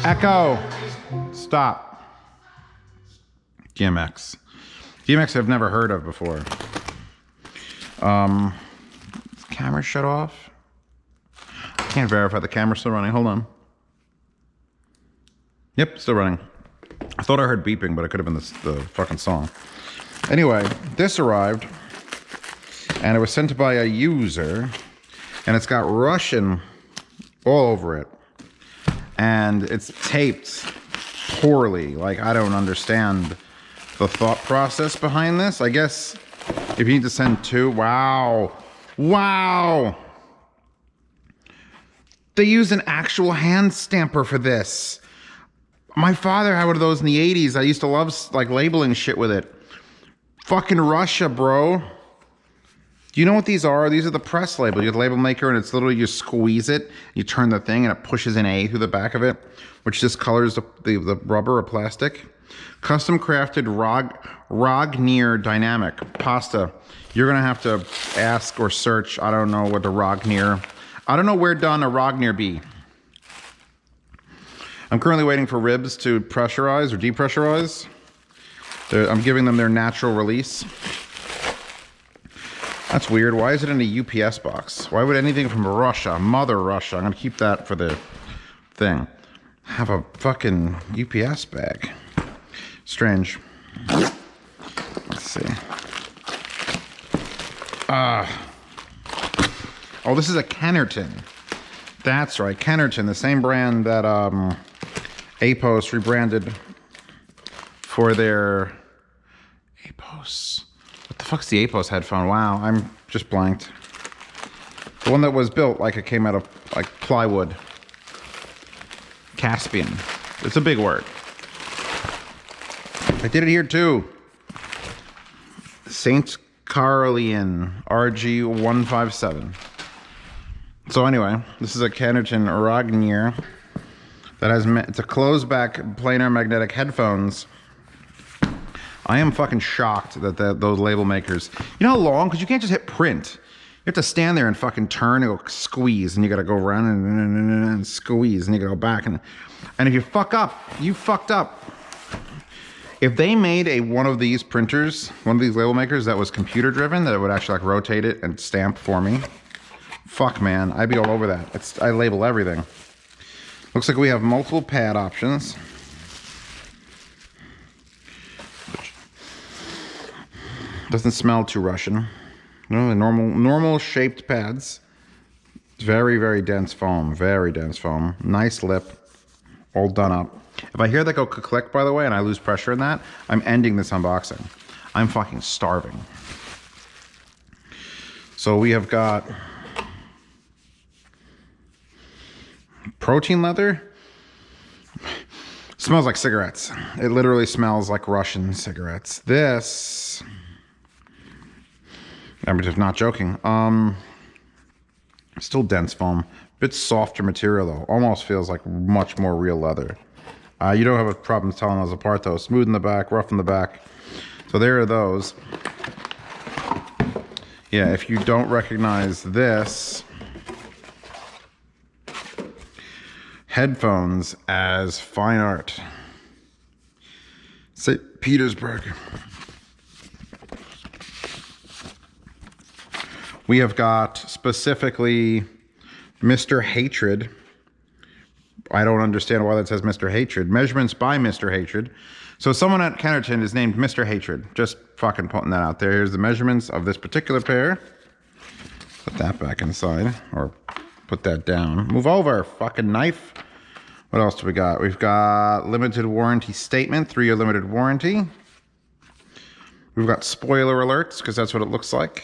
Echo. Stop. DMX. DMX I've never heard of before. Camera shut off. I can't verify the camera's still running. Hold on. Yep, still running. I thought I heard beeping, but it could have been the fucking song. Anyway, this arrived, and it was sent by a user, and it's got Russian all over it, and it's taped poorly. Like, I don't understand the thought process behind this. I guess if you need to send two, wow. They use an actual hand stamper for this. My father had one of those in the 80s. I used to love like labeling shit with it. Fucking Russia, bro. Do you know what these are? These are the press label. You have the label maker, and it's literally, you squeeze it, you turn the thing, and it pushes an A through the back of it, which discolors the rubber or plastic. Custom crafted Rognir dynamic pasta. You're gonna have to ask or search. I don't know what the Rognir. I don't know where done a Rognir be. I'm currently waiting for ribs to pressurize or depressurize. I'm giving them their natural release. That's weird. Why is it in a UPS box? Why would anything from Russia, Mother Russia, I'm gonna keep that for the thing, have a fucking UPS bag? Strange. Let's see. Oh, this is a Kennerton. That's right, Kennerton, the same brand that Apos rebranded for their Apos. What the fuck's the Apos headphone? Wow, I'm just blanked. The one that was built like it came out of like plywood. Caspian. It's a big word. I did it here too. Saint Carlian RG157. So anyway, this is a Kennerton Rognir that has, it's a closed back planar magnetic headphones. I am fucking shocked that those label makers, you know how long? Because you can't just hit print. You have to stand there and fucking turn and go squeeze, and you gotta go around and squeeze, and you gotta go back, and if you fuck up, you fucked up. If they made one of these printers, one of these label makers that was computer driven, that it would actually like rotate it and stamp for me, fuck man, I'd be all over that. I label everything. Looks like we have multiple pad options. Doesn't smell too Russian. No, the normal shaped pads. Very, very dense foam. Very dense foam. Nice lip. All done up. If I hear that go click, by the way, and I lose pressure in that, I'm ending this unboxing. I'm fucking starving. So we have got protein leather. Smells like cigarettes. It literally smells like Russian cigarettes. This, I'm just not joking. Still dense foam. Bit softer material though. Almost feels like much more real leather. You don't have a problem telling those apart though. Smooth in the back, rough in the back. So there are those. Yeah, if you don't recognize this, headphones as fine art. St. Petersburg. We have got specifically Mr. Hatred. I don't understand why that says Mr. Hatred. Measurements by Mr. Hatred. So someone at Kennerton is named Mr. Hatred. Just fucking putting that out there. Here's the measurements of this particular pair. Put that back inside, or put that down. Move over, fucking knife. What else do we got? We've got limited warranty statement, 3-year limited warranty. We've got spoiler alerts, because that's what it looks like.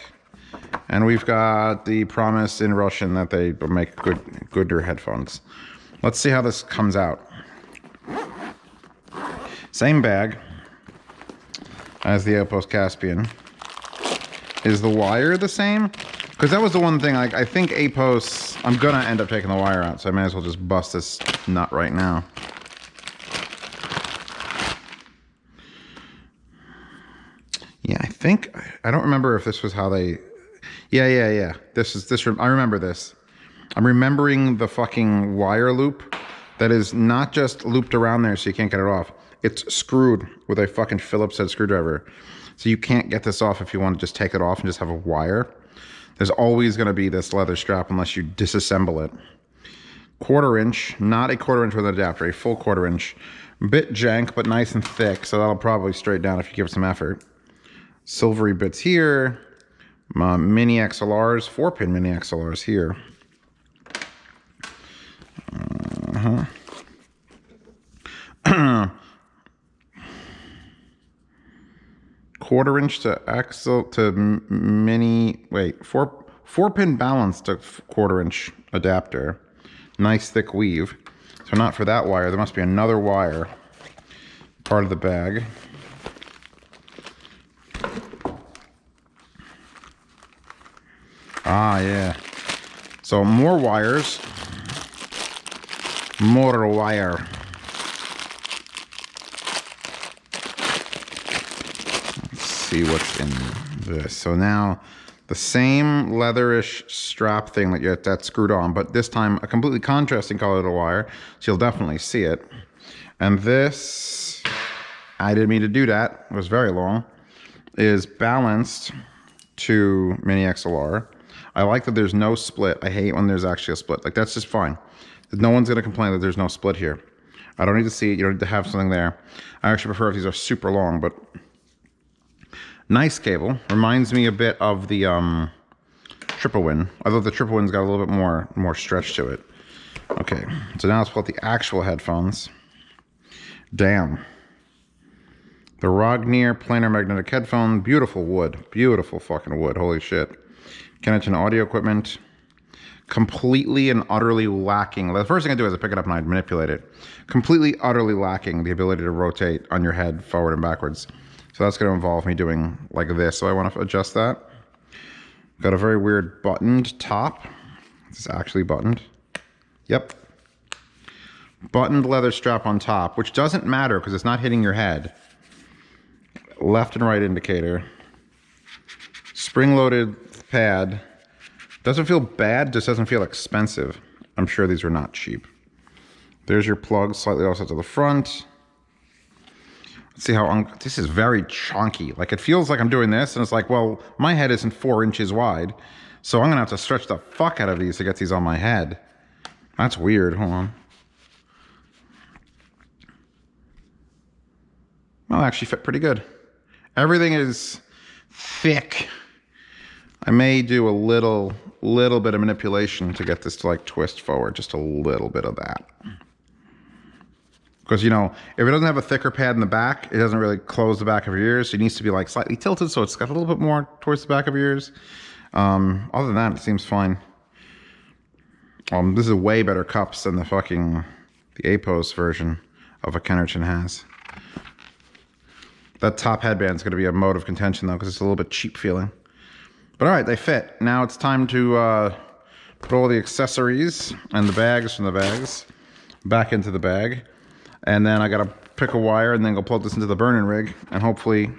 And we've got the promise in Russian that they make gooder headphones. Let's see how this comes out. Same bag as the Apos Caspian. Is the wire the same? Because that was the one thing, like, I think Apos, I'm gonna end up taking the wire out, so I may as well just bust this nut right now. Yeah, I think, I don't remember if this was how they, yeah. I remember this. I'm remembering the fucking wire loop that is not just looped around there so you can't get it off. It's screwed with a fucking Phillips head screwdriver. So you can't get this off if you want to just take it off and just have a wire. There's always going to be this leather strap unless you disassemble it. 1/4 inch, not a 1/4 inch with an adapter, a full 1/4 inch. Bit jank, but nice and thick, so that'll probably straight down if you give it some effort. Silvery bits here. Mini XLRs, 4-pin mini XLRs here. 1/4 inch to XL to mini, wait, 4-pin balance to 1/4 inch adapter. Nice thick weave. So not for that wire, there must be another wire part of the bag. Ah, yeah. So more wires. More wire. Let's see what's in this. So now the same leatherish strap thing that you had that screwed on, but this time a completely contrasting color to the wire, so you'll definitely see it. And this, I didn't mean to do that, it was very long, is balanced to mini XLR. I like that there's no split. I hate when there's actually a split. Like, that's just fine. No one's gonna complain that there's no split here. I don't need to see it, you don't need to have something there. I actually prefer if these are super long, but nice cable. Reminds me a bit of the triple win, although the triple win's got a little bit more stretch to it. Okay, so now let's pull out the actual headphones. Damn. The Rognir planar magnetic headphone, beautiful wood, beautiful fucking wood, holy shit. Kennerton audio equipment, completely and utterly lacking. The first thing I do is I pick it up and I manipulate it. Completely, utterly lacking the ability to rotate on your head forward and backwards. So that's going to involve me doing like this. So I want to adjust that. Got a very weird buttoned top. Is this actually buttoned? Yep. Buttoned leather strap on top, which doesn't matter because it's not hitting your head. Left and right indicator. Spring-loaded pad. Doesn't feel bad, just doesn't feel expensive. I'm sure these are not cheap. There's your plug, slightly offset to the front. Let's see how, this is very chunky. Like, it feels like I'm doing this, and it's like, well, my head isn't 4 inches wide, so I'm gonna have to stretch the fuck out of these to get these on my head. That's weird, hold on. Well, actually fit pretty good. Everything is thick. I may do a little bit of manipulation to get this to like twist forward, just a little bit of that. Because, you know, if it doesn't have a thicker pad in the back, it doesn't really close the back of your ears. It needs to be like slightly tilted, so it's got a little bit more towards the back of your ears. Other than that, it seems fine. This is way better cups than the APOS version of a Kennerton has. That top headband's going to be a mode of contention though, because it's a little bit cheap feeling. But all right, they fit. Now it's time to put all the accessories and the bags from the bags back into the bag. And then I gotta pick a wire and then go plug this into the burning rig and hopefully,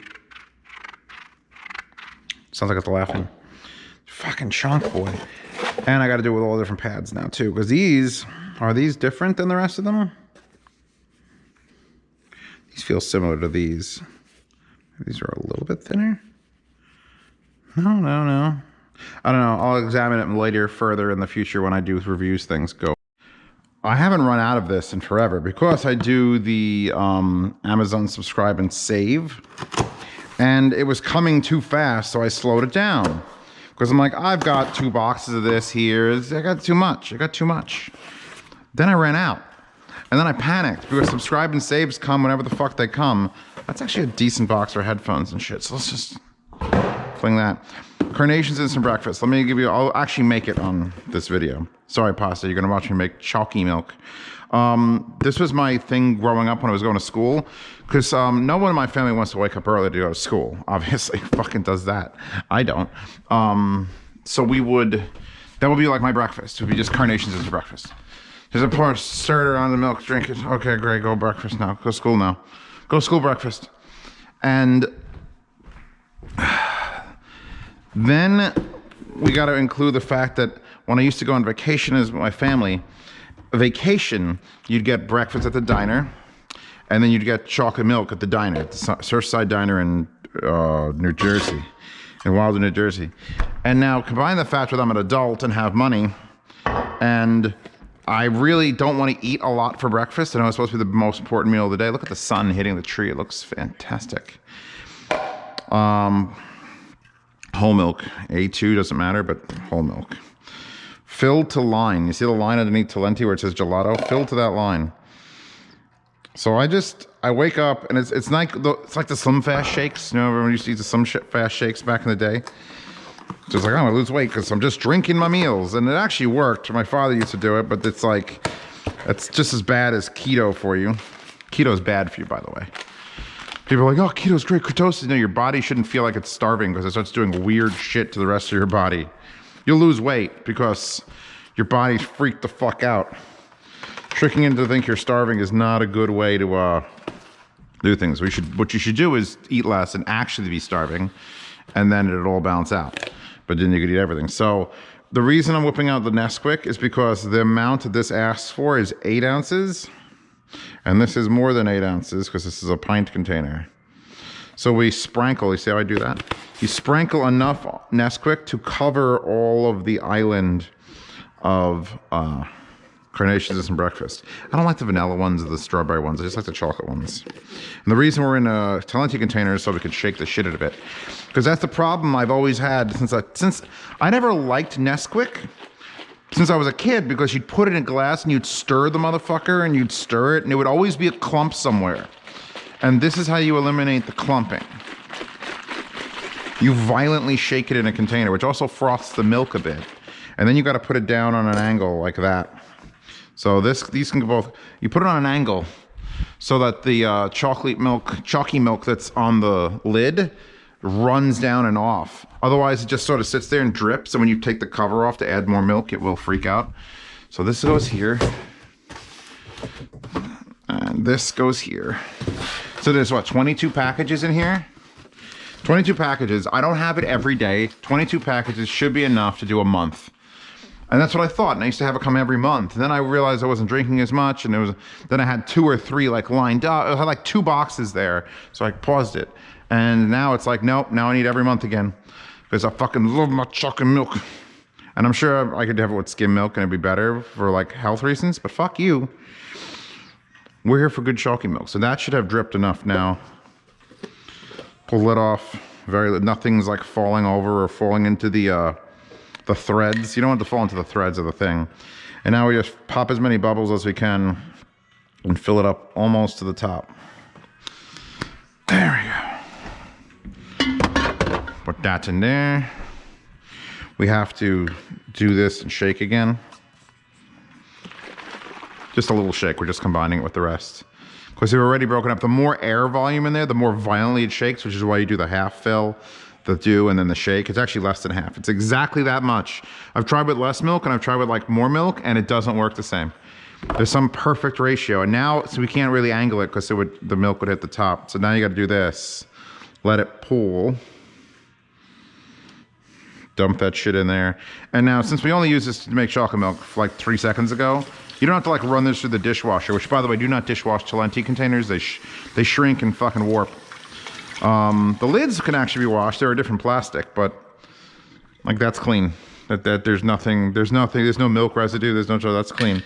sounds like it's laughing. Fucking chunk boy. And I gotta do it with all the different pads now too, because are these different than the rest of them? These feel similar to these. These are a little bit thinner. No. I don't know. I'll examine it later further in the future when I do reviews things go. I haven't run out of this in forever because I do the Amazon subscribe and save. And it was coming too fast, so I slowed it down. Because I'm like, I've got 2 boxes of this here. I got too much. Then I ran out. And then I panicked because subscribe and saves come whenever the fuck they come. That's actually a decent box for headphones and shit. So let's just fling that. Carnations instant breakfast. Let me give you, I'll actually make it on this video. Sorry, pasta, you're gonna watch me make chalky milk. This was my thing growing up when I was going to school, because no one in my family wants to wake up early to go to school. Obviously, fucking does that. I don't. So that would be like my breakfast. It would be just carnations instant breakfast. There's a pour, stir it on the milk, drink it. Okay, great, go breakfast now. Go school now. Go school breakfast. And then we got to include the fact that when I used to go on vacation with my family, vacation, you'd get breakfast at the diner, and then you'd get chocolate milk at the diner, at the Surfside Diner in New Jersey, in Wilder, New Jersey. And now combine the fact with I'm an adult and have money, and I really don't want to eat a lot for breakfast. I know it's supposed to be the most important meal of the day. Look at the sun hitting the tree. It looks fantastic. Whole milk. A2 doesn't matter, but whole milk. Filled to line. You see the line underneath Talenti where it says gelato? Filled to that line. So I wake up and it's like the Slim Fast shakes. You know, everyone used to eat the Slim Fast shakes back in the day. Just like, I'm gonna lose weight because I'm just drinking my meals. And it actually worked. My father used to do it, but it's just as bad as keto for you. Keto's bad for you, by the way. People are like, oh, keto's great, ketosis. No, your body shouldn't feel like it's starving because it starts doing weird shit to the rest of your body. You'll lose weight because your body's freaked the fuck out. Tricking you to think you're starving is not a good way to do things. What you should do is eat less and actually be starving, and then it'll all balance out. But then you could eat everything. So the reason I'm whipping out the Nesquik is because the amount that this asks for is 8 ounces, and this is more than 8 ounces because this is a pint container. So we sprinkle, you see how I do that? You sprinkle enough Nesquik to cover all of the island of Carnations Instant Breakfast. I don't like the vanilla ones or the strawberry ones. I just like the chocolate ones. And the reason we're in a Talenti container is so we can shake the shit out of it. Because that's the problem I've always had since I never liked Nesquik since I was a kid, because you'd put it in a glass and you'd stir the motherfucker and you'd stir it and it would always be a clump somewhere. And this is how you eliminate the clumping. You violently shake it in a container, which also froths the milk a bit. And then you got to put it down on an angle like that. So these can both, you put it on an angle so that the chalky milk that's on the lid runs down and off. Otherwise, it just sort of sits there and drips. And when you take the cover off to add more milk, it will freak out. So this goes here. And this goes here. So there's what, 22 packages in here? 22 packages. I don't have it every day. 22 packages should be enough to do a month. And that's what I thought. And I used to have it come every month. And then I realized I wasn't drinking as much. And then I had 2 or 3 like lined up. I had like 2 boxes there. So I paused it. And now it's like, nope, now I need every month again. Because I fucking love my chocolate milk. And I'm sure I could have it with skim milk and it'd be better for like health reasons. But fuck you. We're here for good chalky milk. So that should have dripped enough now. Pull it off. Nothing's like falling over or falling into the threads. You don't want it to fall into the threads of the thing. And now we just pop as many bubbles as we can and fill it up almost to the top. There we go. Put that in there. We have to do this and shake again. Just a little shake. We're just combining it with the rest. Because they've already broken up. The more air volume in there, the more violently it shakes, which is why you do the half fill, the dew, and then the shake. It's actually less than half. It's exactly that much. I've tried with less milk and I've tried with like more milk, and it doesn't work the same. There's some perfect ratio. And now, so we can't really angle it because the milk would hit the top. So now you got to do this. Let it pool. Dump that shit in there. And now, since we only use this to make chocolate milk for like 3 seconds ago, you don't have to like run this through the dishwasher, which by the way, do not dishwash Talenti containers. They shrink and fucking warp. The lids can actually be washed. They're a different plastic, but like that's clean. There's no milk residue. There's no, that's clean.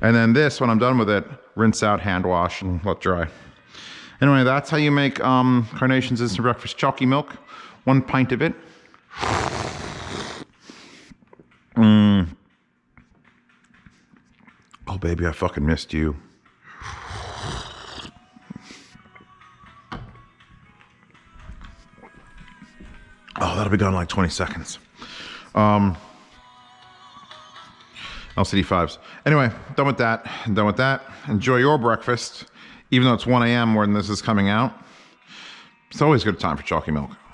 And then this, when I'm done with it, rinse out, hand wash, and let dry. Anyway, that's how you make Carnations Instant Breakfast chalky milk. 1 pint of it. Oh, baby, I fucking missed you. Oh, that'll be done in like 20 seconds. LCD5s. Anyway, done with that. Done with that. Enjoy your breakfast. Even though it's 1 a.m. when this is coming out. It's always a good time for chalky milk.